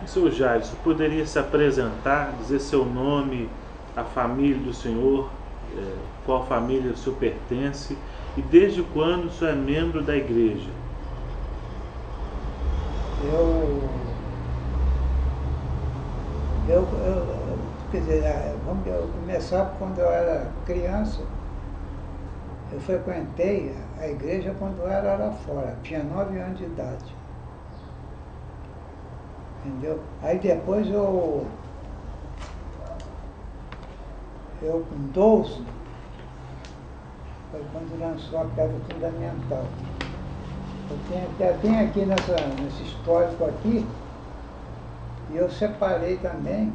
Seu Jair, você poderia se apresentar, dizer seu nome, a família do senhor, qual família o senhor pertence e desde quando o senhor é membro da igreja? Eu, quer dizer, vamos começar quando eu era criança. Eu frequentei a igreja quando eu era lá fora, tinha 9 anos de idade. Entendeu? Aí depois eu com 12, foi quando lançou a pedra fundamental. Eu tenho aqui nesse histórico aqui, e eu separei também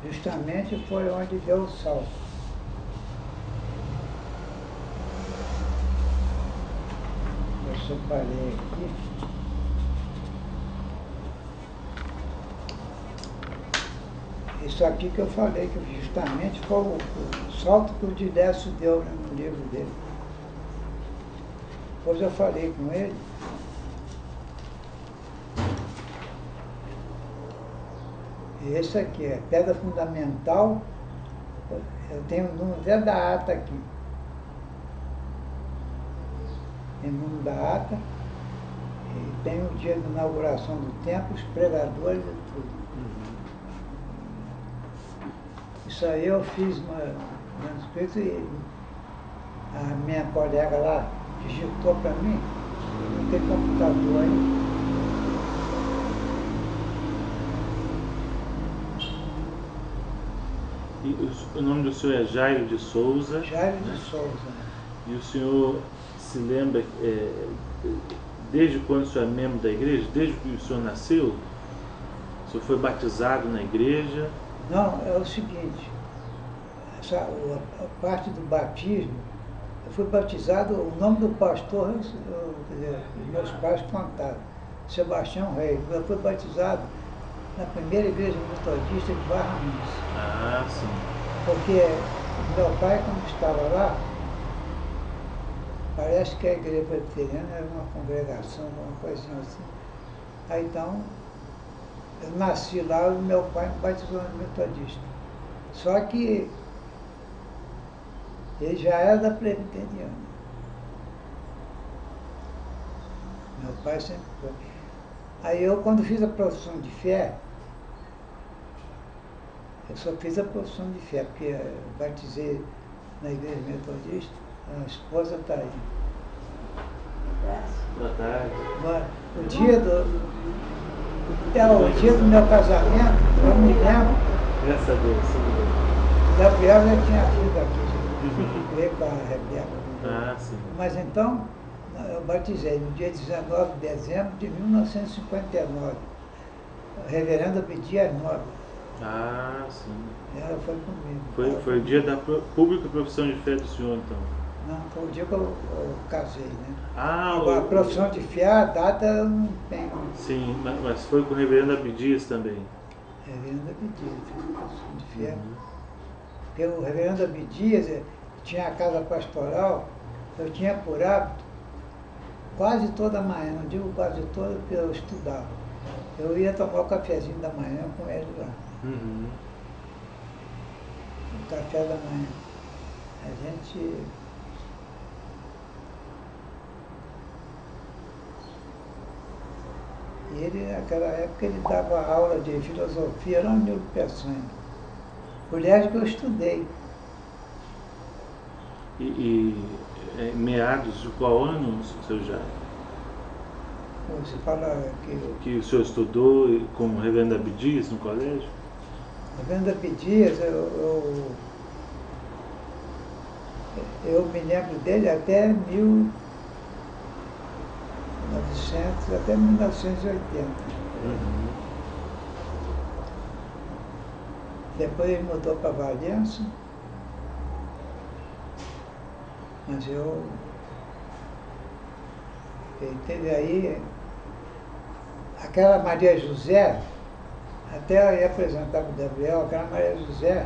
justamente foi onde deu o salto. Eu separei aqui. Isso aqui que eu falei, que justamente foi o salto que o Dilécio deu, né, no livro dele. Depois eu falei com ele. E esse aqui é pedra fundamental. Eu tenho o número até da ata aqui. Tem o número da ata. E tem o dia da inauguração do templo, os pregadores e tudo. Isso aí eu fiz manuscrito e a minha colega lá digitou para mim. Não tem computador aí. E o nome do senhor é Jairo de Souza. Jairo né? de Souza. E o senhor se lembra, desde quando o senhor é membro da igreja? Desde que o senhor nasceu? O senhor foi batizado na igreja? Não, é o seguinte, a parte do batismo, eu fui batizado, o nome do pastor, quer dizer, meus pais contaram, Sebastião Reis. Eu fui batizado na primeira igreja metodista de Barra Mansa. Ah, sim. Porque meu pai, quando estava lá, parece que a igreja presbiteriana era uma congregação, uma coisinha assim. Aí então, eu nasci lá e meu pai me batizou no metodista. Só que ele já era da presbiteriana. Meu pai sempre foi. Aí eu, quando fiz a profissão de fé, eu só fiz a profissão de fé, porque eu batizei na igreja metodista, a esposa está aí. Boa tarde. O dia do meu casamento, eu me lembro, Graças a Deus. Gabriel já tinha vindo aqui, veio com a Rebeca. Ah, sim. Mas então, eu batizei no dia 19 de dezembro de 1959. A reverenda Bidia Nobre. Ah, sim. Ela foi comigo. Foi o dia da pública profissão de fé do senhor, então? Não, foi o dia que eu casei, né? Ah, Agora, a profissão de fé, a data eu não tenho. Sim, mas foi com o reverendo Abdias também. Reverendo Abdias, fiz a profissão de fé. Porque o reverendo Abdias tinha a casa pastoral, eu tinha por hábito, quase toda manhã, não digo quase toda, porque eu estudava. Eu ia tomar o cafezinho da manhã com ele lá. Uhum. O café da manhã. A gente... E ele, naquela época, ele dava aula de filosofia lá no Nilo Peçanha. Colégio que eu estudei. Meados de qual ano, seu Jair? Você fala Que o senhor estudou com o reverendo Abdias no colégio? Reverendo Abdias, eu me lembro dele até 1980. Uhum. Depois ele mudou para Valença, mas ele teve aí aquela Maria José, até eu ia apresentar para o Gabriel, aquela Maria José,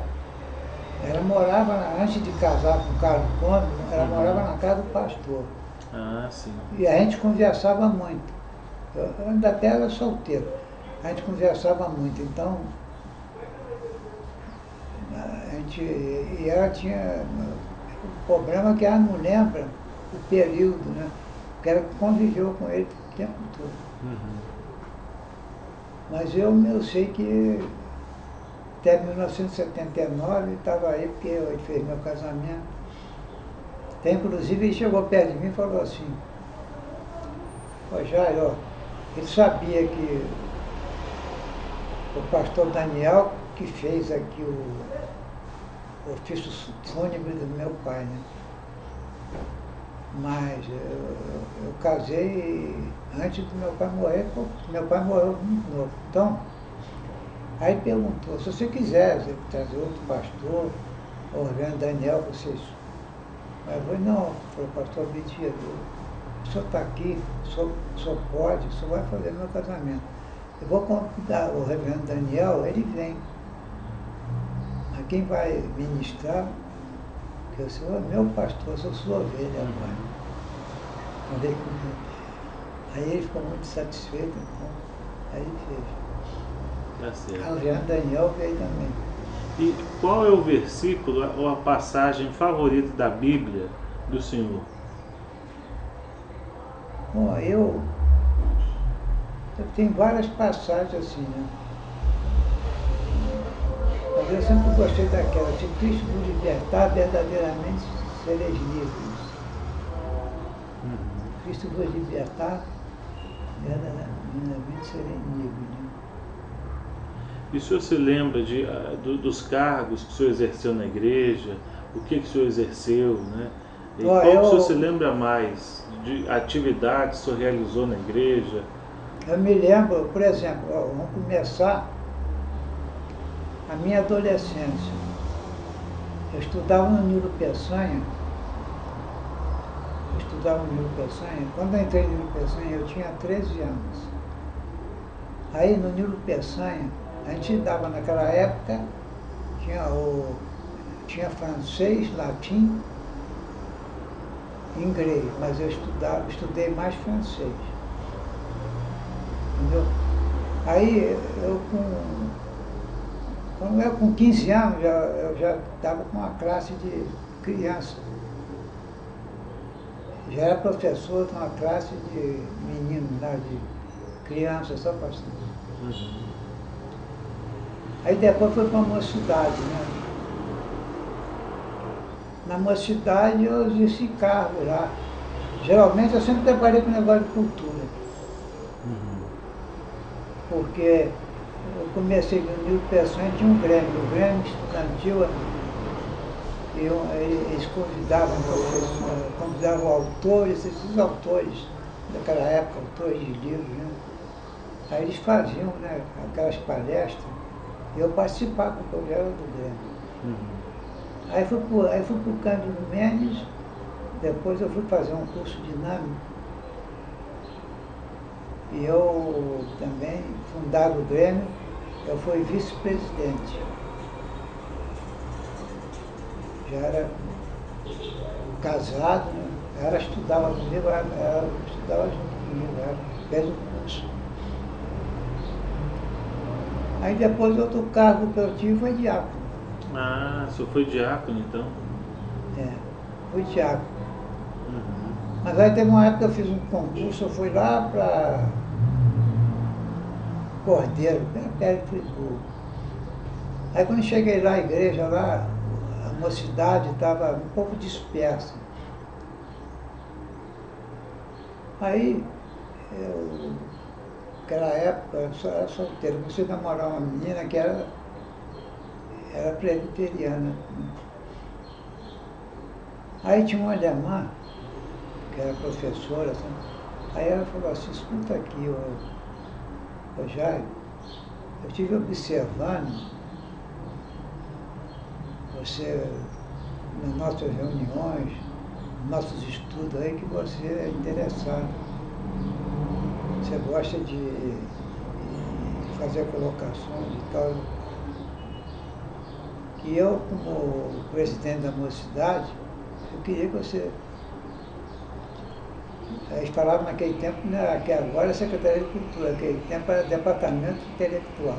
ela morava, antes de casar com o Carlos Gomes, ela morava na casa do pastor. Ah, sim. E a gente conversava muito. Eu ainda até era solteiro. A gente conversava muito, então a gente, e ela tinha o problema que ela não lembra o período, né? Porque ela conviveu com ele o tempo todo. Mas eu sei que até 1979 ele estava aí, porque ele fez meu casamento. Até, inclusive ele chegou perto de mim e falou assim, ó Jair, ó, ele sabia que o pastor Daniel que fez aqui o ofício fúnebre do meu pai, né? Mas eu casei antes do meu pai morrer, meu pai morreu muito novo. Então, aí ele perguntou, se você quiser trazer outro pastor, ou o reverendo Daniel, vocês... Mas eu falei, não, falei, pastor Abidias, o senhor está aqui, o senhor pode, o senhor vai fazer meu casamento. Eu vou convidar o reverendo Daniel, ele vem. Mas quem vai ministrar, que o senhor é meu pastor, eu sou sua ovelha agora. Falei com ele. Aí ele ficou muito satisfeito, então, aí ele fez. Tá certo. O reverendo Daniel veio também. E qual é o versículo ou a passagem favorita da Bíblia do senhor? Bom, eu tenho várias passagens assim, né? Mas eu sempre gostei daquela, se Cristo vos libertar, verdadeiramente sereis livres. Cristo vos libertar, verdadeiramente sereis livres. Né? E o senhor se lembra dos cargos que o senhor exerceu na igreja? O que o senhor exerceu, né? E qual que o senhor se lembra mais de atividades que o senhor realizou na igreja? Eu me lembro, por exemplo, vamos começar a minha adolescência. Eu estudava no Nilo Peçanha. Quando eu entrei no Nilo Peçanha, eu tinha 13 anos. Aí no Nilo Peçanha, a gente dava naquela época, tinha francês, latim, inglês, mas eu estudei mais francês. Entendeu? Aí quando eu com 15 anos, eu já estava com uma classe de criança. Já era professor de uma classe de meninos lá, de crianças, só pastor. Aí depois foi para a mocidade, né? Na mocidade eu exerci cargo lá. Geralmente eu sempre trabalhei com negócio de cultura. Porque eu comecei no Nilo Peçanha, tinha um Grêmio, o Grêmio Estudantil, eles convidavam autores, esses autores daquela época, autores de livros, né? Aí eles faziam, né, aquelas palestras, e eu participava, porque eu era do Grêmio. Aí fui para o Cândido Mendes, depois eu fui fazer um curso dinâmico. E eu também, fundado o Grêmio, eu fui vice-presidente. Já era casado, né? Ela estudava comigo, ela estudava junto comigo, ela fez o curso. Aí depois outro cargo que eu tive foi diácono. Ah, o senhor foi diácono então? É, fui diácono. Mas aí teve uma época que eu fiz um concurso, eu fui lá para Cordeiro, perto de Friburgo. Aí quando eu cheguei lá, a igreja lá, a mocidade estava um pouco dispersa. Aí, naquela época, eu só era solteiro, comecei a namorar uma menina que era presbiteriana. Aí tinha uma alemã, que era professora, assim, aí ela falou assim, escuta aqui, ô Jair, eu estive observando você nas nossas reuniões, nos nossos estudos aí, que você é interessado. Você gosta de fazer colocações e tal. que eu, como presidente da mocidade, eu queria que você... Eles falavam naquele tempo, né, que agora é Secretaria de Cultura, naquele tempo era Departamento Intelectual.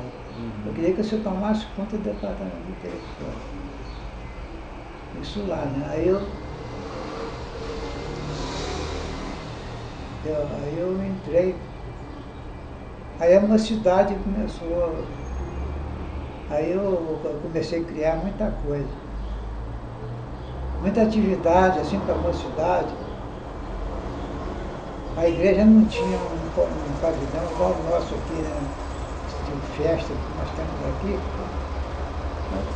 Eu queria que você tomasse conta do Departamento Intelectual. Isso lá, né? Aí eu entrei. Aí a mocidade começou. Aí eu comecei a criar muita coisa. Muita atividade, assim, para a mocidade. A igreja não tinha um pavilhão igual o nosso aqui, né? De festa que nós temos aqui.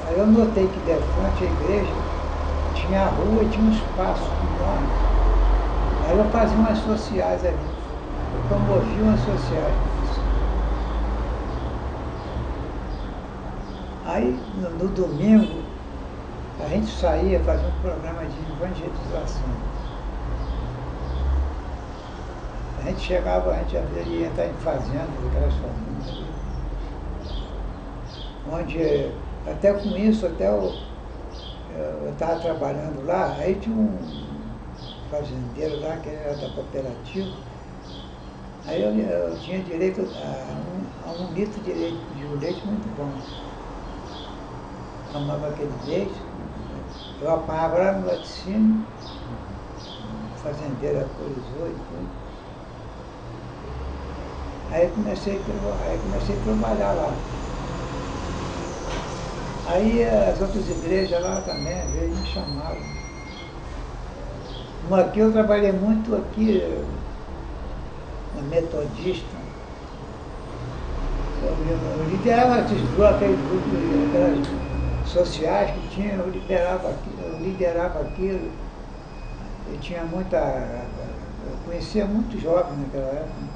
Aí eu notei que defronte à igreja tinha a rua e tinha um espaço enorme. Aí eu fazia umas sociais ali. Eu promovia umas sociais. Aí no domingo a gente saía fazer um programa de evangelização. A gente chegava, a gente ia entrar em fazendas, aquelas fazendas, onde, até com isso, eu estava trabalhando lá, aí tinha um fazendeiro lá que era da cooperativa, aí eu tinha direito a um litro de leite muito bom. Tomava aquele leite, eu apanhava lá no laticínio, o fazendeiro autorizou e tudo. Aí comecei a trabalhar lá. Aí as outras igrejas lá também, às vezes me chamavam. Aqui eu trabalhei muito aqui, na Metodista. Eu liderava aqueles grupos, aquelas sociais que tinha, eu liderava aquilo. Eu tinha eu conhecia muitos jovens naquela época.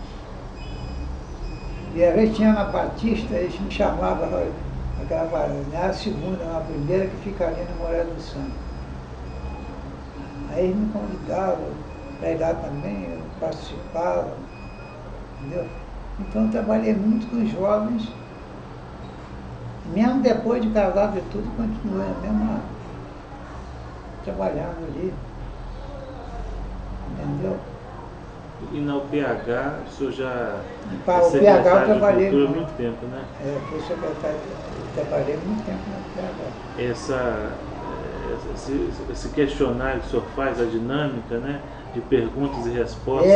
E às vezes tinha na Batista, eles me chamavam, não é a segunda, não é a primeira que fica ali no Moreira do Santo. Aí eles me convidavam para ir lá também, eu participava, entendeu? Então eu trabalhei muito com os jovens, mesmo depois de casado e tudo, continuei mesmo trabalhando ali, entendeu? E na UPH, o senhor já Para o PH eu trabalhei há muito tempo, né? Fui secretário, trabalhei muito tempo no PH. Esse questionário que o senhor faz, a dinâmica, né, de perguntas e respostas,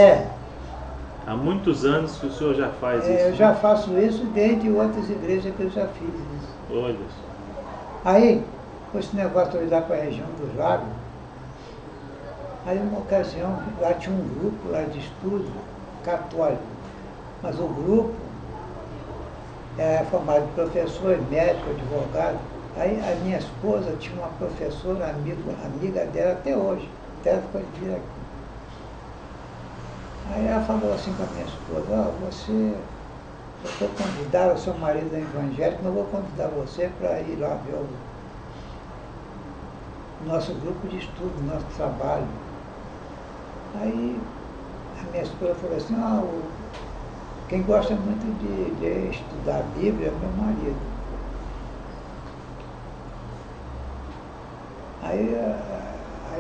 há muitos anos que o senhor já faz isso. Eu já faço isso desde outras igrejas que eu já fiz isso. Olha só. Aí, com esse negócio de olhar para a região dos lagos, aí uma ocasião, lá tinha um grupo lá de estudo católico, mas o grupo era formado de professores, médicos, advogados. Aí a minha esposa tinha uma professora, amiga dela até hoje, até ela ficou de vir aqui. Aí ela falou assim com a minha esposa, eu estou convidado, o seu marido é evangélico, mas eu vou convidar você para ir lá ver o nosso grupo de estudo, o nosso trabalho. Aí a minha esposa falou assim, quem gosta muito de estudar a Bíblia é meu marido. Aí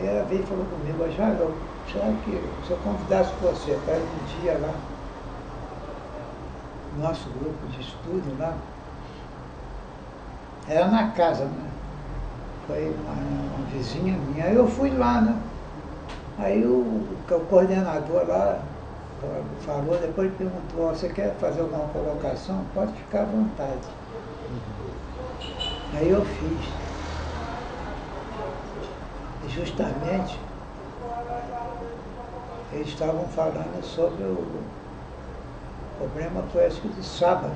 ela veio e falou comigo, Jairo, será que se eu convidasse você para ir um dia lá, nosso grupo de estudo lá, era na casa, né? Foi uma vizinha minha, aí eu fui lá, né? Aí o coordenador lá falou, depois perguntou, você quer fazer alguma colocação? Pode ficar à vontade. Aí eu fiz. E justamente, eles estavam falando sobre o problema poético do sábado.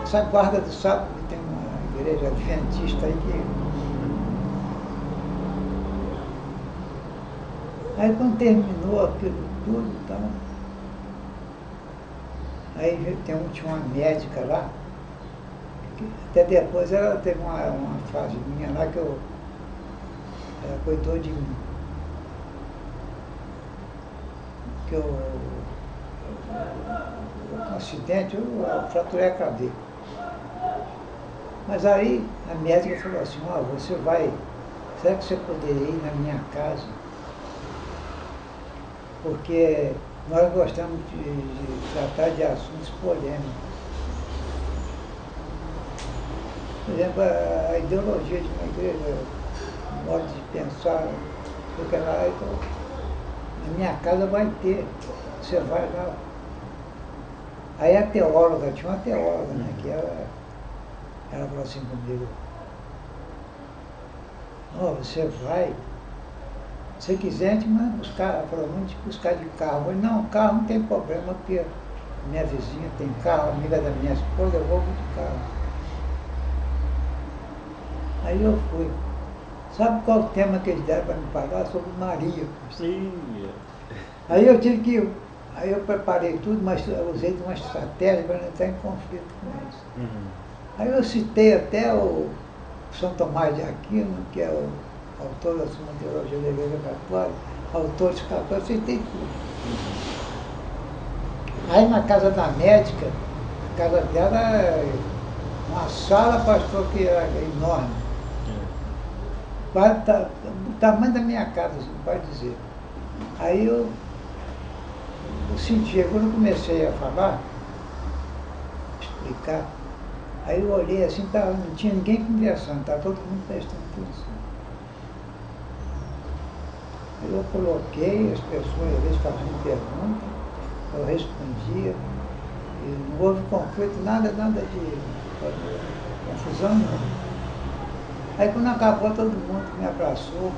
Essa guarda do sábado, que tem uma igreja adventista aí que... Aí quando terminou aquilo tudo, então, aí tinha uma médica lá, que até depois ela teve uma fase minha lá que ela cuidou de mim. Que um acidente, eu fraturei a cabeça. Mas aí a médica falou assim, ó, você vai, será que você poderia ir na minha casa? Porque nós gostamos de tratar de assuntos polêmicos. Por exemplo, a ideologia de uma igreja, o modo de pensar, porque lá, então, na minha casa vai ter, você vai lá. Aí a teóloga, tinha uma teóloga, né, que ela falou assim comigo, ó, você vai, se quiser, a gente manda buscar, ela falou, vamos te buscar de carro. Eu falei, não, carro não tem problema, porque minha vizinha tem carro, amiga da minha esposa, eu vou de carro. Aí eu fui. Sabe qual o tema que eles deram para me pagar? Sobre Maria. Aí eu tive que. Aí eu preparei tudo, mas eu usei de uma estratégia para não entrar em conflito com eles. Uhum. Aí eu citei até o São Tomás de Aquino, que é o autor da Suma Teologia da Igreja Católica, autor de católicos, eu citei tudo. Uhum. Aí na casa da médica, a casa dela era uma sala, pastor, que era enorme. O tamanho da minha casa, você pode dizer. Aí eu senti, quando eu comecei a falar, explicar, aí eu olhei assim, não tinha ninguém conversando, estava todo mundo prestando atenção. Aí eu coloquei, as pessoas às vezes faziam pergunta, eu respondia, e não houve conflito, nada de confusão não. Aí quando acabou, todo mundo me abraçou.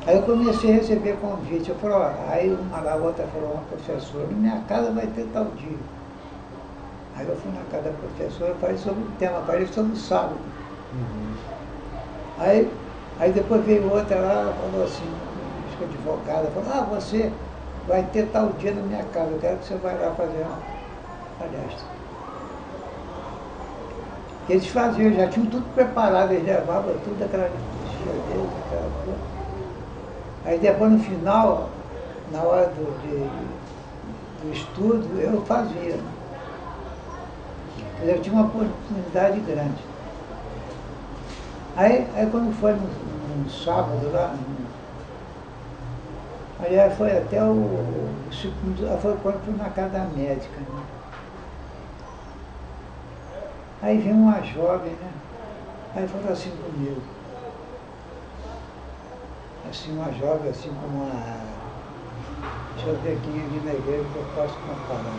Aí eu comecei a receber convite. Eu falei, ó, aí uma lá, outra falou, uma professora, na minha casa vai ter tal dia. Aí eu fui na casa da professora, falei sobre o tema, falei sobre o sábado. Uhum. Aí depois veio outra lá, falou assim, acho que advogada, falou, você vai ter tal dia na minha casa, eu quero que você vá lá fazer uma palestra. Eles faziam, já tinham tudo preparado, eles levavam tudo aquela liturgia deles, aquela coisa. Aí depois no final, na hora do estudo, eu fazia. Eu tinha uma oportunidade grande. Aí quando foi no sábado lá, aliás, foi até o segundo, foi quando fui na casa da médica, né? Aí veio uma jovem, né? Aí falou assim comigo. Assim, uma jovem, assim, com uma... Deixa eu ver quem ali na igreja que eu posso comparar.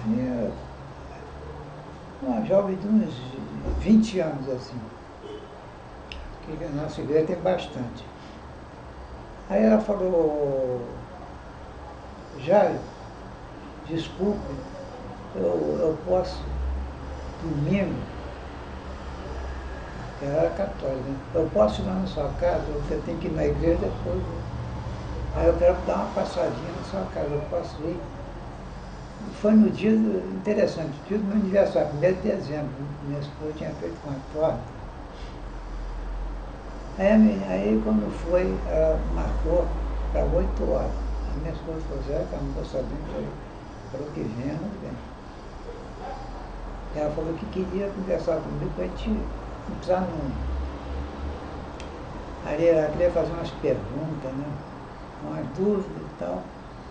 Aí, uma jovem de uns 20 anos, assim. Que a nossa igreja tem bastante. Aí ela falou, Jair, desculpe, eu posso, domingo, ela era católica, né? Eu posso ir lá na sua casa, você tem que ir na igreja depois. Aí eu quero dar uma passadinha na sua casa, eu posso ir. Foi no dia, interessante, dia do meu aniversário, 1º de dezembro, minha esposa tinha feito uma torta. Aí quando foi, ela marcou para 8 horas. A minha esposa falou, Zé, que a moça bem, falou que vem, não vem. Ela falou que queria conversar comigo para a gente entrar num... Aí ela queria fazer umas perguntas, né? Umas dúvidas e tal.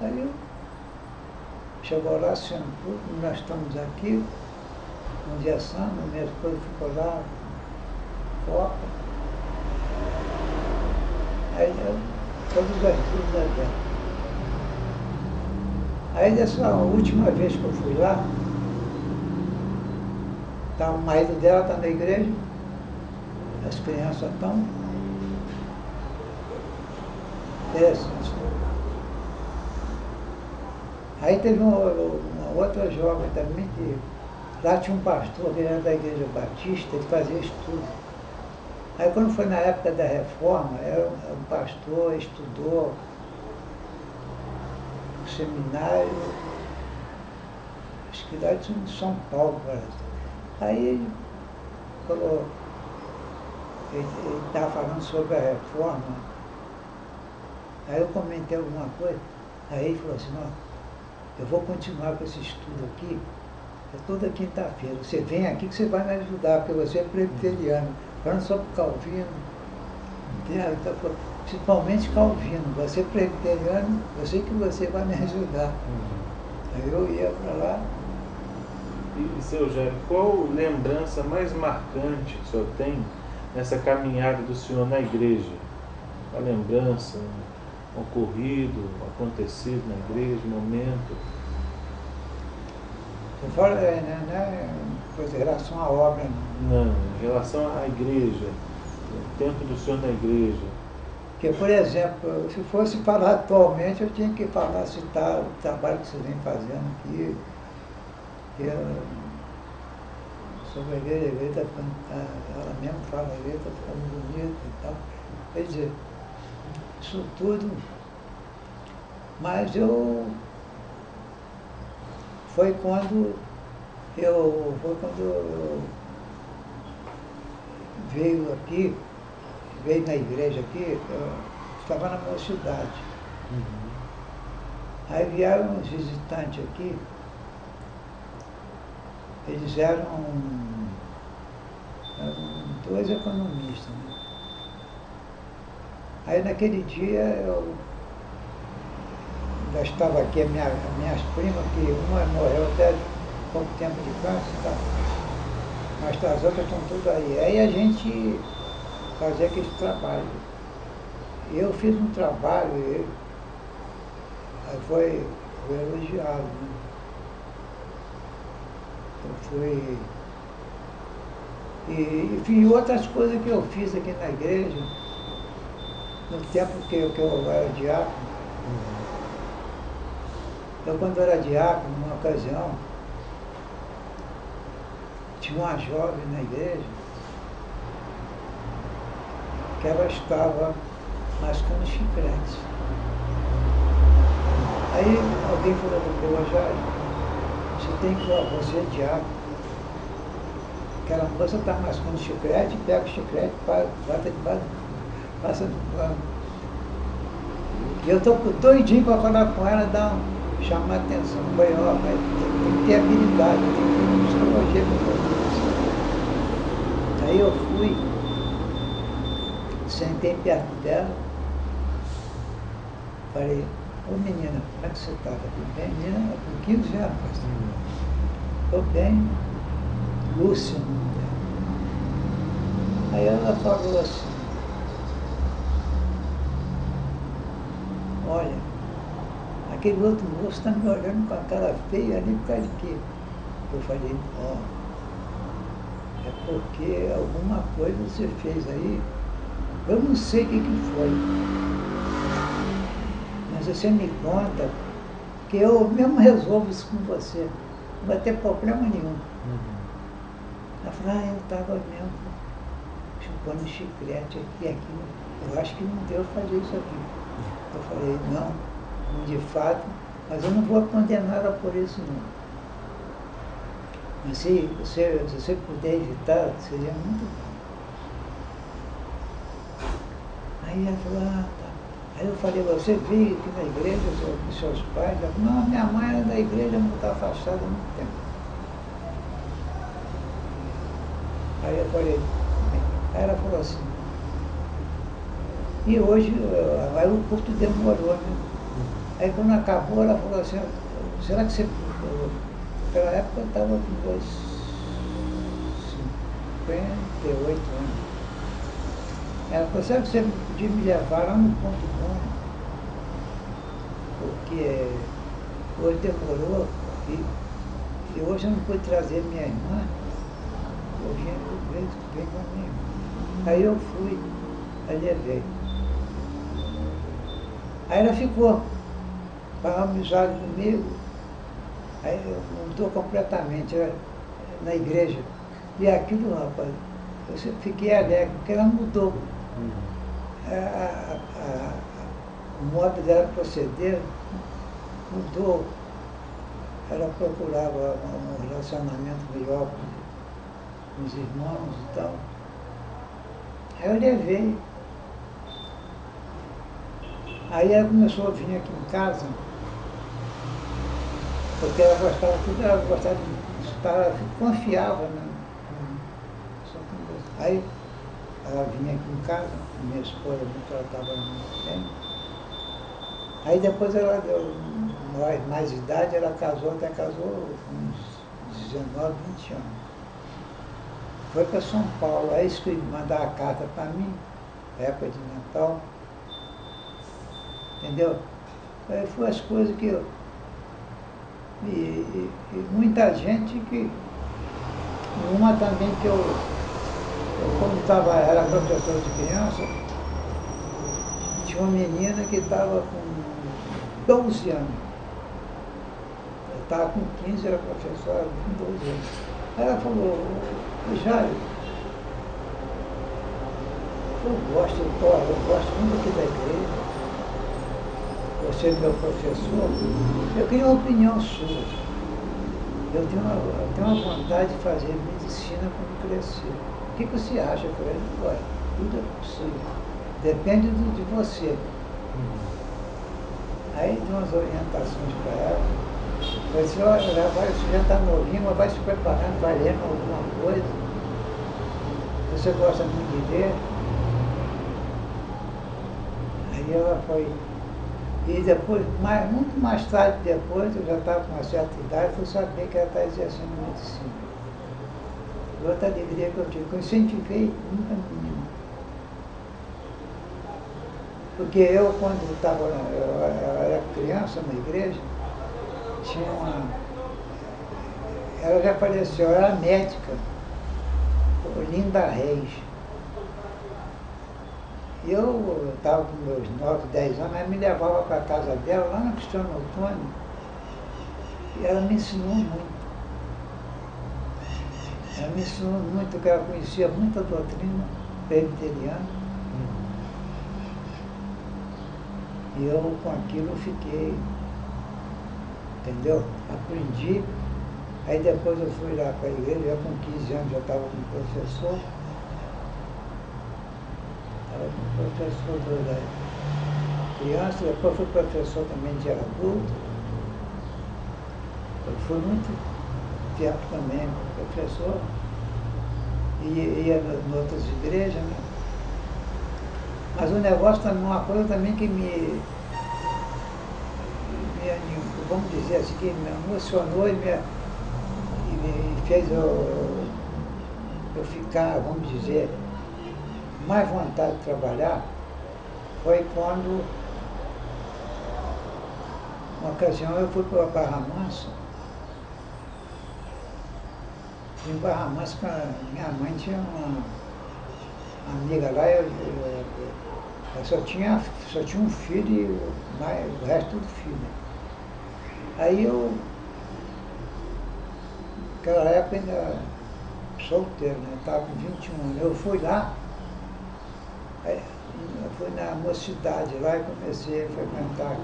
Aí eu chegou lá, sentou, nós estamos aqui, conversando, minha esposa ficou lá, foca. Aí todas as dúvidas dela. Aí dessa última vez que eu fui lá, o marido dela está na igreja, as crianças estão. Interessante. Aí teve uma outra jovem também, que lá tinha um pastor, que era da igreja batista, ele fazia estudo. Aí quando foi na época da reforma, era um pastor, estudou no seminário, acho que lá de São Paulo, parece. Aí ele falou, ele estava falando sobre a reforma. Aí eu comentei alguma coisa, aí ele falou assim, não, eu vou continuar com esse estudo aqui, É toda quinta-feira. Você vem aqui que você vai me ajudar, porque você é presbiteriano. Falando sobre Calvino, principalmente Calvino. Você é presbiteriano, eu sei que você vai me ajudar. Aí eu ia para lá. E seu Jair, qual lembrança mais marcante que o senhor tem nessa caminhada do senhor na igreja? Uma lembrança, um ocorrido, um acontecido na igreja, um momento? Você fala, coisa em relação à obra, não. Não, em relação à igreja, o tempo do senhor na igreja. Porque, por exemplo, se fosse falar atualmente, eu tinha que falar, citar o trabalho que vocês vêm fazendo aqui, sobre a igreja está ficando, ela mesmo fala, a igreja está ficando bonita e tal. Quer dizer, isso tudo, mas foi quando eu veio aqui, veio na igreja aqui, eu estava na mocidade. Aí vieram uns visitantes aqui, eles eram dois economistas, né? Aí naquele dia eu já estava aqui, minhas primas, que uma morreu até pouco tempo de câncer, tá? Mas as outras estão tudo aí. Aí a gente fazia aquele trabalho. Eu fiz um trabalho, aí foi elogiado, né? Eu fui. E outras coisas que eu fiz aqui na igreja, no tempo que eu era diácono. Eu, quando era diácono, numa ocasião, tinha uma jovem na igreja que ela estava mascando chicletes. Aí alguém falou para mim, Jair, você é diácono. Aquela moça está mascando chiclete, pega o chiclete, bota debaixo, passa do pano. E eu estou doidinho para falar com ela, chamar a atenção. Eu falei, mas tem que ter habilidade, tem que ter psicologia para fazer isso. Aí eu fui, sentei perto dela, falei, ô menina, como é que você está? Tudo bem? Menina, com 15 anos, estou bem, Lúcia. Aí ela falou assim, olha, aquele outro moço está me olhando com a cara feia ali por causa de quê? Eu falei, é porque alguma coisa você fez aí, eu não sei o que foi. Mas você me conta, que eu mesmo resolvo isso com você. Não vai ter problema nenhum. Ela falou, eu estava mesmo chupando chiclete aqui, aquilo. Eu acho que não devo fazer isso aqui. Eu falei, não, de fato, mas eu não vou condenar ela por isso não. Mas se você puder evitar, seria muito bom. Aí ela falou, tá. Aí eu falei, você veio aqui na igreja com seus pais? Ela falou, não, minha mãe era da igreja, não está afastada há muito tempo. Aí eu falei, aí ela falou assim, e hoje, aí o culto demorou, né? Aí quando acabou, ela falou assim, será que você... Naquela época eu estava com 58 anos. Ela falou, será que você podia me levar lá no ponto bom? Porque hoje demorou e hoje eu não pude trazer minha irmã. Hoje eu vim com a minha irmã. Aí eu fui, aí levei. Aí ela ficou para amizade comigo. Aí mudou completamente na igreja. E aquilo, rapaz, eu fiquei alegre, porque ela mudou. O modo dela proceder mudou. Ela procurava um relacionamento melhor com os irmãos e tal. Aí eu levei. Aí ela começou a vir aqui em casa, porque ela gostava de confiava, né? Aí ela vinha aqui em casa, minha esposa me tratava muito bem. Aí depois ela deu mais idade, ela casou, até casou com uns 19, 20 anos. Foi para São Paulo, aí escrevi, mandar a carta para mim, época de Natal. Entendeu? Aí foi as coisas que eu. E muita gente que. Uma também que eu quando era professor de criança, tinha uma menina que estava com 12 anos. Eu estava com 15, era professora com 12 anos. Aí ela falou, Jair, eu gosto muito aqui da igreja. Você é meu professor, eu queria uma opinião sua. Eu tenho uma vontade de fazer medicina quando crescer. O que você acha? Eu falei, olha, tudo é possível. Depende de você. Aí dei umas orientações para ela. Eu disse, olha, você já está novinho, mas vai se preparando, vai lendo alguma coisa. Você gosta muito de ler? Aí ela foi. E depois, muito mais tarde depois, eu já estava com uma certa idade, fui saber que ela está exercendo medicina. Outra alegria que eu tive, que eu incentivei muita menina. Porque eu, quando eu era criança na igreja, tinha uma. Ela já faleceu, ela era médica, Linda Reis. E eu estava com meus 9, 10 anos, ela me levava para a casa dela, lá na Cristiano Antônio, e ela me ensinou muito. Ela me ensinou muito, porque ela conhecia muita doutrina presbiteriana. E eu com aquilo fiquei, entendeu? Aprendi. Aí depois eu fui lá para a igreja, já com 15 anos já estava como professor. Estava como professor da criança, depois fui professor também de adulto. Eu fui muito tempo também professor. E ia em outras igrejas, né? Mas o negócio também, uma coisa também que me vamos dizer assim, que me emocionou e me fez eu ficar, vamos dizer, mais vontade de trabalhar, foi quando, uma ocasião, eu fui para Barra Mansa. Em Barra Mansa, minha mãe tinha uma amiga lá, eu só tinha um filho e o resto tudo filho. Aí eu, naquela época ainda solteiro, né? Estava com 21 anos. Eu fui lá, eu fui na mocidade lá e comecei a frequentar.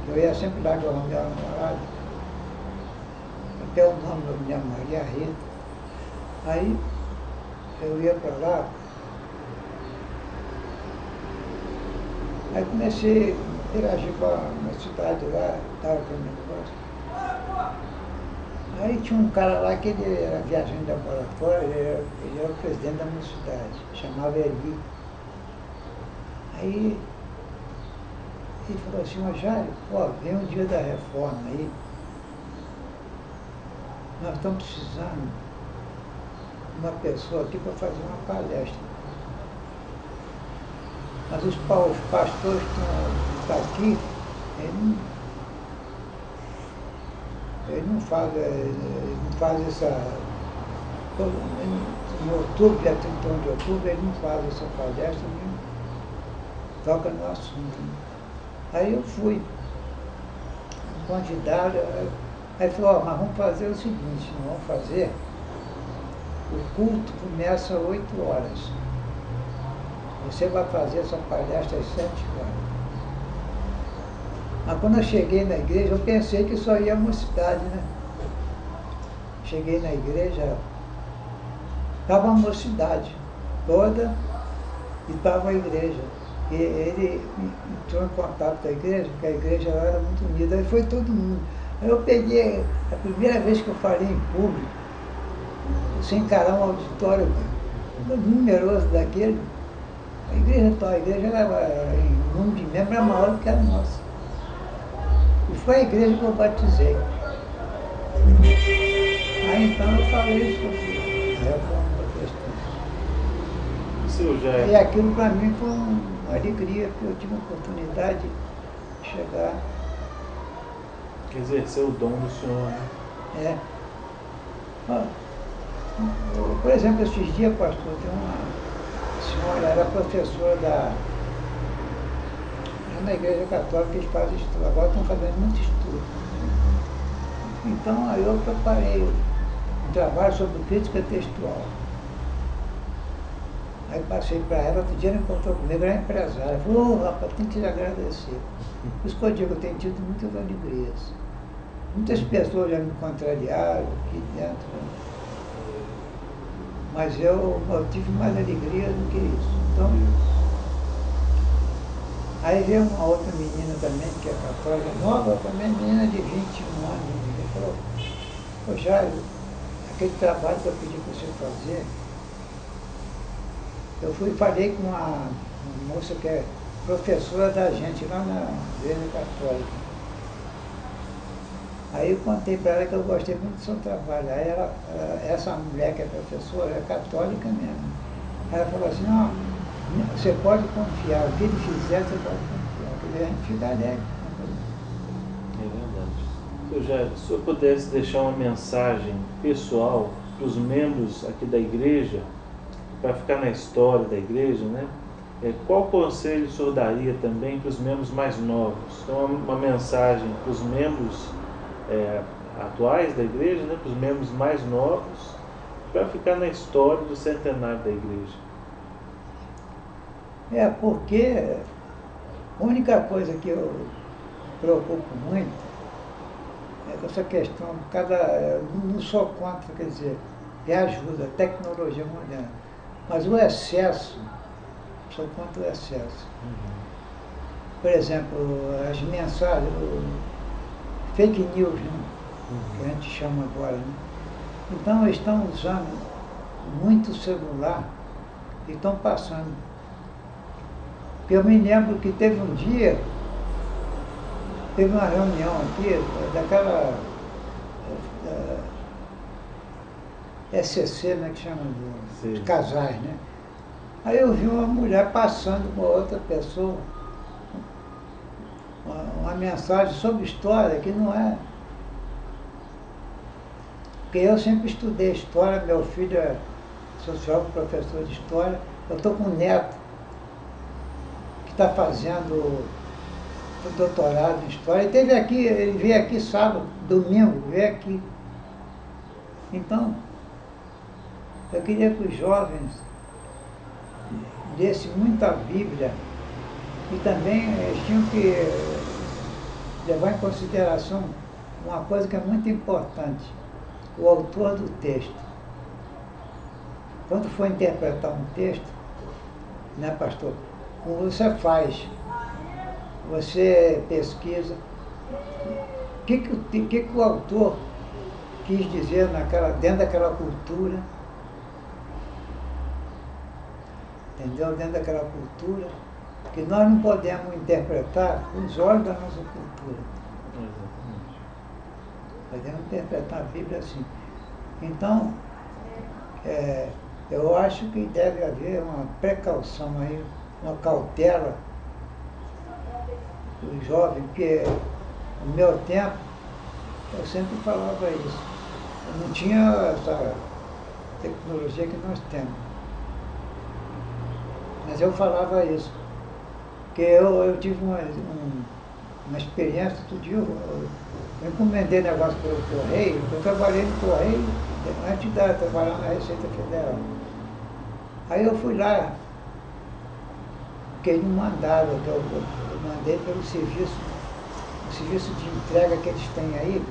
Eu ia sempre lá com a minha namorada, até o nome da minha Maria Rita. Aí eu ia para lá. Aí comecei a interagir com a cidade lá, estava com o negócio. Aí tinha um cara lá que ele era viajante de laboratório, ele era o presidente da minha cidade, chamava Eli. Aí ele falou assim, ó Jair, vem o dia da reforma aí, nós estamos precisando de uma pessoa aqui para fazer uma palestra. Mas os pastores que estão aqui, ele não faz essa. Em outubro, dia 31 de outubro, ele não faz essa palestra, nem toca no assunto. Né? Aí eu fui convidado, aí ele falou, mas vamos fazer o seguinte, nós vamos fazer, o culto começa às 8 horas. Você vai fazer essa palestra às 7 horas. Mas quando eu cheguei na igreja, eu pensei que só ia a mocidade, né? Cheguei na igreja, estava a mocidade toda e estava a igreja. E ele entrou em contato com a igreja, porque a igreja era muito unida, aí foi todo mundo. Aí eu peguei, a primeira vez que eu falei em público, Você encarar um auditório numeroso daquele, a igreja era, em número de membros, era maior do que a nossa. E foi a igreja que eu batizei. Aí então eu falei sobre a reforma protestante. E aquilo para mim foi uma alegria, porque eu tive a oportunidade de chegar. Exercer o dom do Senhor, né? É. Por exemplo, esses dias, pastor, tem uma senhora, era professora na igreja católica, eles fazem estudo, agora estão fazendo muito estudo. Então aí eu preparei um trabalho sobre crítica textual. Aí passei para ela, outro dia ela encontrou comigo, era empresária. Falou, rapaz, tem que te agradecer. Por isso que eu digo, eu tenho tido muitas alegrias. Muitas pessoas já me contrariaram aqui dentro, mas eu tive mais alegria do que isso. Então, aí veio uma outra menina também, que é católica, nova também, menina de 21 anos, e falou, pô, Jairo, aquele trabalho que eu pedi para você fazer, eu fui e falei com uma moça que é professora da gente lá na Igreja Católica. Aí eu contei para ela que eu gostei muito do seu trabalho. Aí essa mulher que é professora, é católica mesmo. Ela falou assim, não, você pode confiar, o que ele fizer, você pode confiar. Quer dizer, a gente fica alegre. É verdade. Jairo, se eu pudesse deixar uma mensagem pessoal para os membros aqui da igreja, para ficar na história da igreja, né? Qual conselho o senhor daria também para os membros mais novos? Então, uma mensagem para os membros atuais da igreja, né, para os membros mais novos, para ficar na história do centenário da igreja. Porque a única coisa que eu preocupo muito é com essa questão, não sou contra, quer dizer, que ajuda, a tecnologia moderna, mas o excesso, sou contra o excesso. Por exemplo, as mensagens, fake news, né? Que a gente chama agora. Né? Então, eles estão usando muito celular e estão passando. Porque eu me lembro que teve um dia, teve uma reunião aqui, daquela SCC, né, que chama dos casais, né? Aí eu vi uma mulher passando com outra pessoa, uma mensagem sobre história que não é. Porque eu sempre estudei história, meu filho é sociólogo, professor de história, eu estou com um neto que está fazendo o doutorado em história, ele veio aqui sábado, domingo, veio aqui. Então, eu queria que os jovens lessem muito a Bíblia e também eles tinham que levar em consideração uma coisa que é muito importante, o autor do texto. Quando for interpretar um texto, né, pastor, como você faz, você pesquisa, o que o autor quis dizer dentro daquela cultura, entendeu? Dentro daquela cultura, que nós não podemos interpretar os olhos da nossa cultura. Podemos interpretar a Bíblia assim. Então, eu acho que deve haver uma precaução aí, uma cautela do jovem, porque no meu tempo eu sempre falava isso. Eu não tinha essa tecnologia que nós temos. Mas eu falava isso. Porque eu tive uma experiência, outro dia eu encomendei negócio pelo correio, eu trabalhei no correio antes de trabalhar na Receita Federal. Aí eu fui lá, porque eles me mandaram, eu mandei pelo serviço, o serviço de entrega que eles têm aí.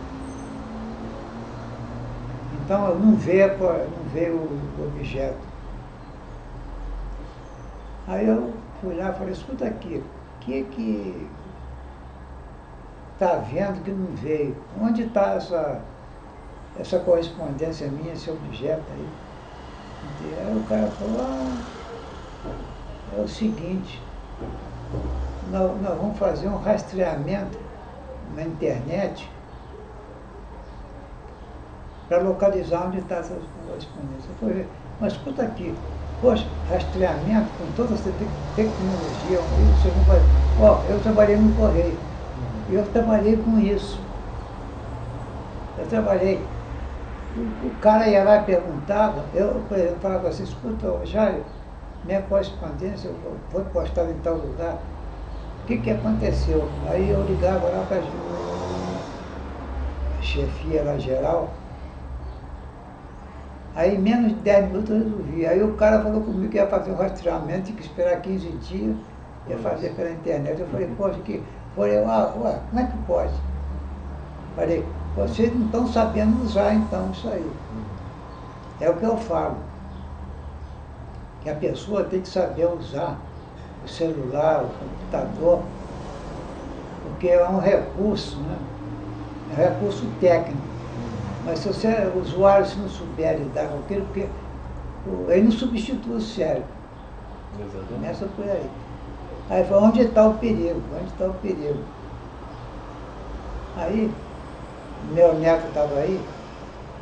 Então não veio o objeto. Aí eu fui lá e falei, escuta aqui, o que está vendo que não veio? Onde está essa correspondência minha, esse objeto aí. E aí o cara falou, é o seguinte, nós vamos fazer um rastreamento na internet para localizar onde está essa correspondência. Eu falei, mas escuta aqui, poxa, rastreamento com toda essa tecnologia, você não vai... eu trabalhei no Correio, eu trabalhei com isso. Eu trabalhei. O cara ia lá e perguntava, por exemplo, falava assim, escuta, Jair, minha correspondência foi postada em tal lugar, o que aconteceu? Aí eu ligava lá para a chefia lá geral, aí em menos de 10 minutos eu resolvi. Aí o cara falou comigo que ia fazer um rastreamento, tinha que esperar 15 dias, ia fazer pela internet. Eu falei, poxa, como é que pode? Falei, vocês não estão sabendo usar então isso aí. É o que eu falo. Que a pessoa tem que saber usar o celular, o computador, porque é um recurso, né? É um recurso técnico. Mas se o usuário se não souber lidar com aquilo, porque ele não substitui o cérebro. Exatamente. Começa por aí. Aí falou, onde está o perigo? Onde está o perigo? Aí, meu neto estava aí,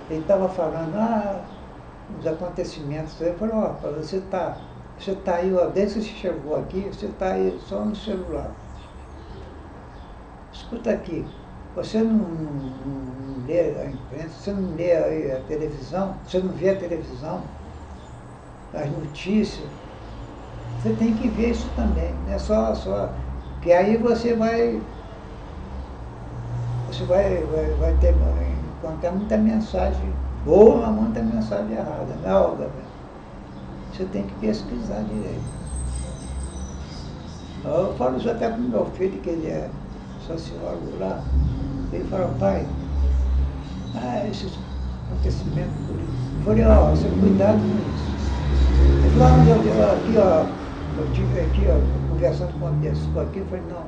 ele estava falando, os acontecimentos. Aí eu falei, você está aí, desde que você chegou aqui, você está aí só no celular. Escuta aqui, você não lê a imprensa, você não lê a televisão, você não vê a televisão, as notícias. Você tem que ver isso também, não é só que aí você vai ter, encontrar muita mensagem boa, muita mensagem errada. Não, você tem que pesquisar direito. Eu falo isso até com meu filho, que ele é sociólogo lá. Ele fala, pai, esses acontecimentos políticos. Eu falei, você cuidado com isso. Ele falou, eu tive aqui, conversando com uma pessoa aqui, eu falei, não.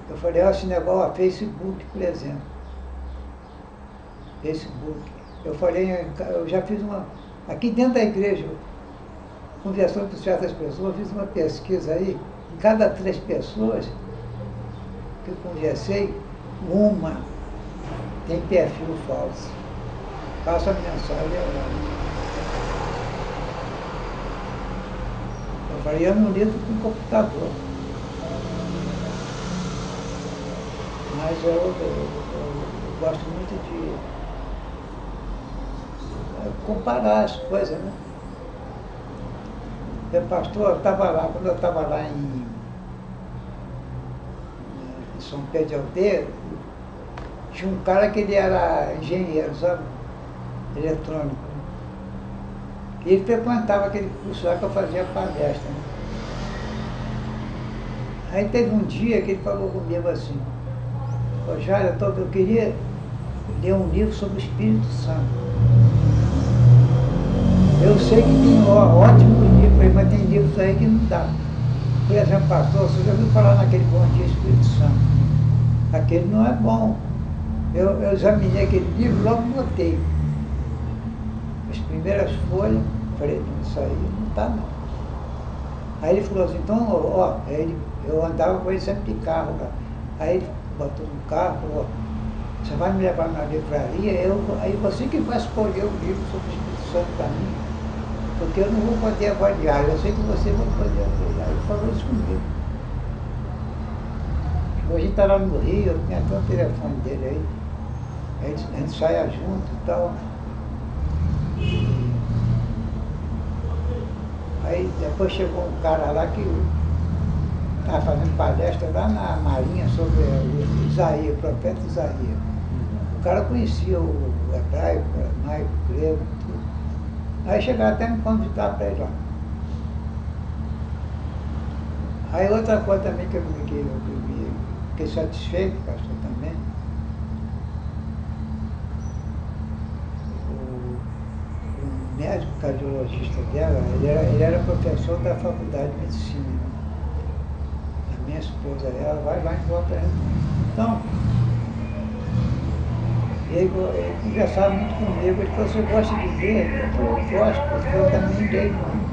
Eu falei, esse negócio, Facebook, por exemplo. Facebook. Eu falei, eu já fiz aqui dentro da igreja, conversando com certas pessoas, eu fiz uma pesquisa aí, em cada 3 pessoas que eu conversei, uma tem perfil falso. Passa a mensagem errada. Eu falei, eu não lido com computador. Mas eu gosto muito de comparar as coisas, né? Pastor, eu estava lá, quando eu estava lá em São Pedro de Aldeia, tinha um cara que ele era engenheiro, sabe? Eletrônico. Né? E ele frequentava aquele curso lá que eu fazia palestra. Né? Aí teve um dia que ele falou comigo assim, Jair, eu queria ler um livro sobre o Espírito Santo. Eu sei que tem ótimos livros, mas tem livros aí que não dá. Por exemplo, pastor, você já ouviu falar naquele Bom Dia Espírito Santo? Aquele não é bom. Eu examinei aquele livro, logo botei. As primeiras folhas, falei, isso aí não está não. Aí ele falou assim, então, eu andava com ele sempre de carro lá. Aí ele botou no carro, falou, você vai me levar na livraria, aí você que vai escolher o livro sobre o Espírito Santo para mim, porque eu não vou poder avaliar, eu sei que você vai poder avaliar. Ele falou isso comigo. Hoje ele está lá no Rio, eu tenho até o telefone dele aí. A gente saia junto e tal. Aí depois chegou um cara lá que estava fazendo palestra lá na Marinha sobre o Isaías, o profeta Isaías. O cara conhecia o hebraico, o aramaico, o grego, tudo. Aí chegaram até me convidar para ir lá. Aí outra coisa também que eu fiquei satisfeito, pastor, também. O médico cardiologista dela, ele era professor da faculdade de medicina. Né? A minha esposa, ela vai lá em volta. Então, ele conversava muito comigo, ele falou, você gosta de ler? Eu falei, eu gosto, porque eu também leio muito.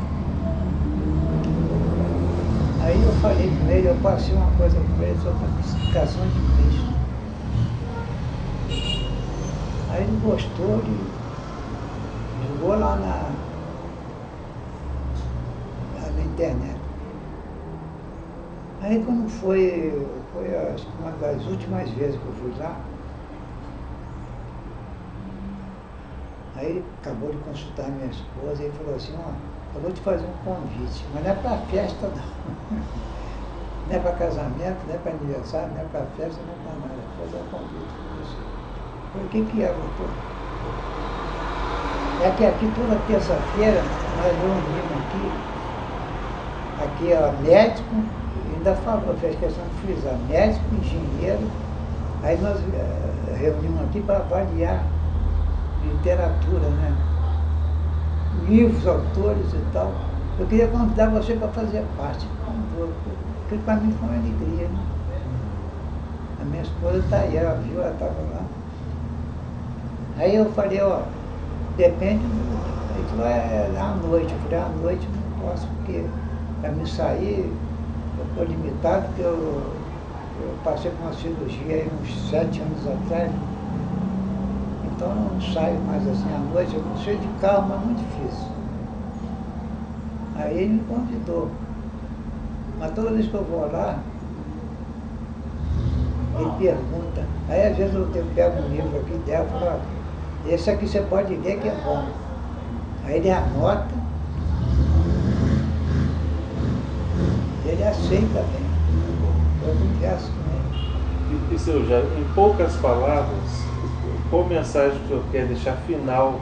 Aí eu falei com ele, eu passei uma coisa com ele sobre a crucificação de Cristo. Aí ele gostou, ele jogou lá na internet. Aí quando foi acho que uma das últimas vezes que eu fui lá, aí ele acabou de consultar minha esposa e falou assim, ó, eu vou te fazer um convite, mas não é para festa não. Não é para casamento, não é para aniversário, não é para festa, não é para nada. Vou fazer um convite para você. Eu falei, o que é, doutor? É que aqui toda terça-feira nós reunimos aqui ó, médico, ainda falou, fez questão de frisar, médico, engenheiro, aí nós reunimos aqui para avaliar literatura, né? Livros, autores e tal. Eu queria convidar você para fazer parte, porque para mim foi uma alegria, né? A minha esposa está aí, ela viu, ela estava lá. Aí eu falei, ó, depende, ele falou, é à noite. Eu falei, à noite não posso, porque para me sair, eu estou limitado, porque eu passei por uma cirurgia aí uns 7 anos atrás, então eu não saio mais assim à noite, eu não sei de carro, mas muito difícil. Aí ele me convidou. Mas toda vez que eu vou lá, ele pergunta. Aí às vezes eu pego um livro aqui dela e falo, esse aqui você pode ler que é bom. Aí ele anota, ele aceita bem. Eu converso com ele. E seu Jair, em poucas palavras, qual mensagem que o senhor quer deixar final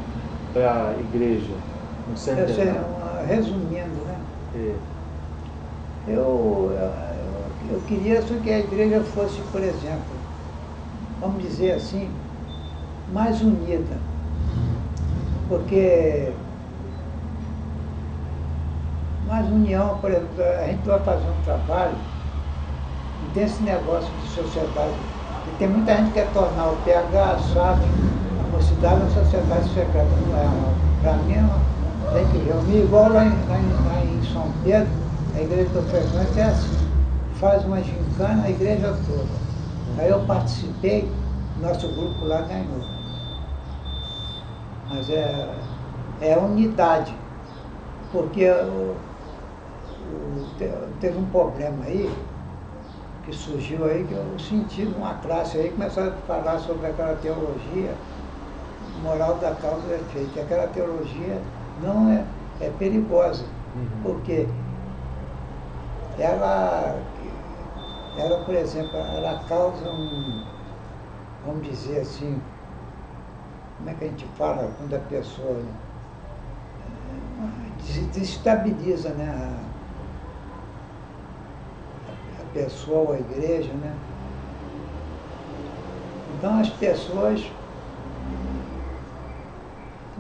para a igreja no centenário? Resumindo, né? É. Eu queria só que a igreja fosse, por exemplo, vamos dizer assim, mais unida. Porque mais união, por exemplo, a gente vai fazer um trabalho e tem esse negócio de sociedade. E tem muita gente que quer tornar o PH, a SAF, a mocidade uma sociedade secreta. Não é, para mim tem que reunir, igual lá em São Pedro, a igreja que eu frequento é assim, faz uma gincana a igreja toda. Aí eu participei, nosso grupo lá ganhou. Mas é unidade, porque teve um problema aí, que surgiu aí, que eu senti numa classe aí, começaram a falar sobre aquela teologia, moral da causa e efeito. E aquela teologia não é perigosa, porque ela, por exemplo, ela causa vamos dizer assim, como é que a gente fala quando a pessoa desestabiliza, né, a pessoa ou a igreja, né? Então as pessoas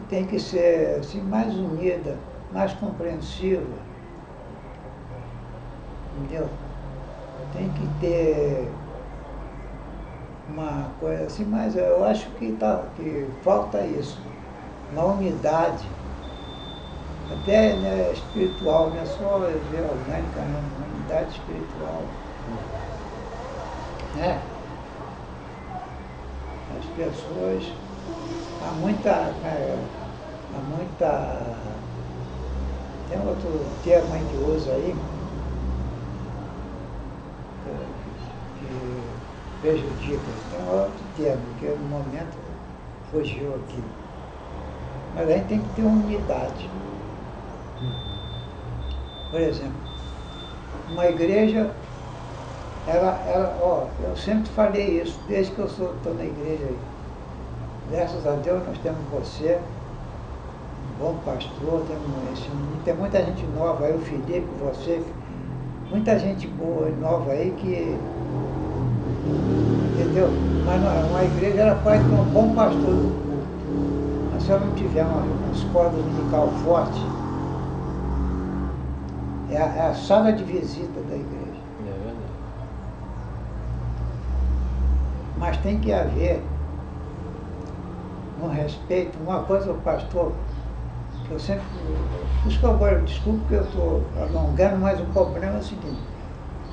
têm que ser assim, mais unidas, mais compreensivas, entendeu? Tem que ter uma coisa assim, mas eu acho que falta isso, uma unidade, até né, espiritual, não é só orgânica, não, uma unidade espiritual. Né? As pessoas, há muita, tem outro termo aí que usa aí, que prejudica, tem outro termo, que no momento fugiu aqui. Mas a gente tem que ter uma unidade. Por exemplo, uma igreja, eu sempre falei isso, desde que eu estou na igreja aí. Graças a Deus nós temos você, um bom pastor, tem muita gente nova aí, o Felipe, você, muita gente boa e nova aí que, entendeu? Mas uma igreja ela pode ter um bom pastor no culto. Mas se ela não tiver uma escola dominical forte, é a sala de visita da igreja. É verdade. Mas tem que haver um respeito. Uma coisa, o pastor, que eu sempre... Por isso que eu agora, desculpe que eu estou alongando, mas o problema é o seguinte.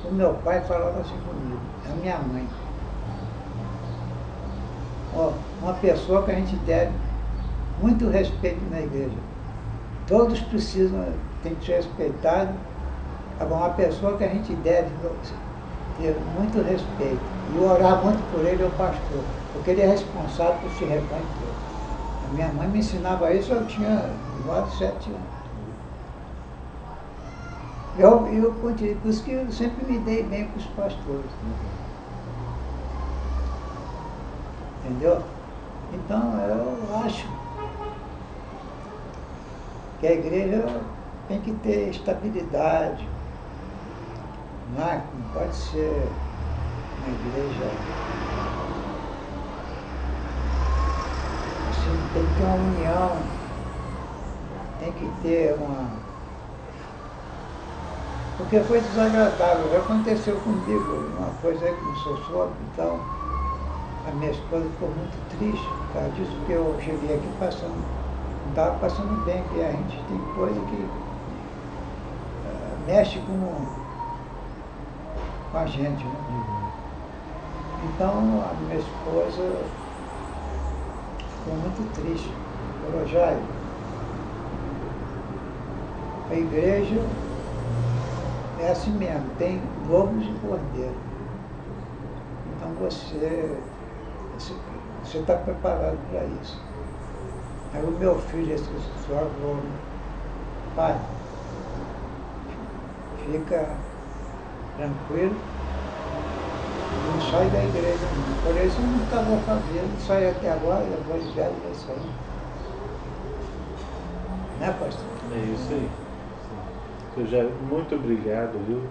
O meu pai falava assim comigo, a minha mãe. Ó, uma pessoa que a gente deve muito respeito na igreja. Todos precisam, tem que ser respeitado. Agora, uma pessoa que a gente deve ter muito respeito e orar muito por ele é o pastor, porque ele é responsável por esse rebanho todo. A minha mãe me ensinava isso, eu tinha 9, 7 anos. Eu continuei, por isso que eu sempre me dei bem com os pastores. Entendeu? Então, eu acho que a igreja tem que ter estabilidade. Não pode ser uma igreja assim, tem que ter uma união, tem que ter uma... Porque foi desagradável, já aconteceu comigo uma coisa aí que não sou sóbrio, então a minha esposa ficou muito triste por causa disso, porque eu cheguei aqui passando, não estava passando bem, porque a gente tem coisa que mexe com a gente, né? Então a minha esposa ficou muito triste. Falou, Jair, a igreja é assim mesmo, tem lobos e cordeiro. Então você está preparado para isso. Aí o meu filho, esse pessoal, falou, pai, fica tranquilo, não sai da igreja não. Por isso eu não estava fazendo, sai até agora, depois de velho vai sair. Né, pastor? É isso aí. Muito obrigado, viu?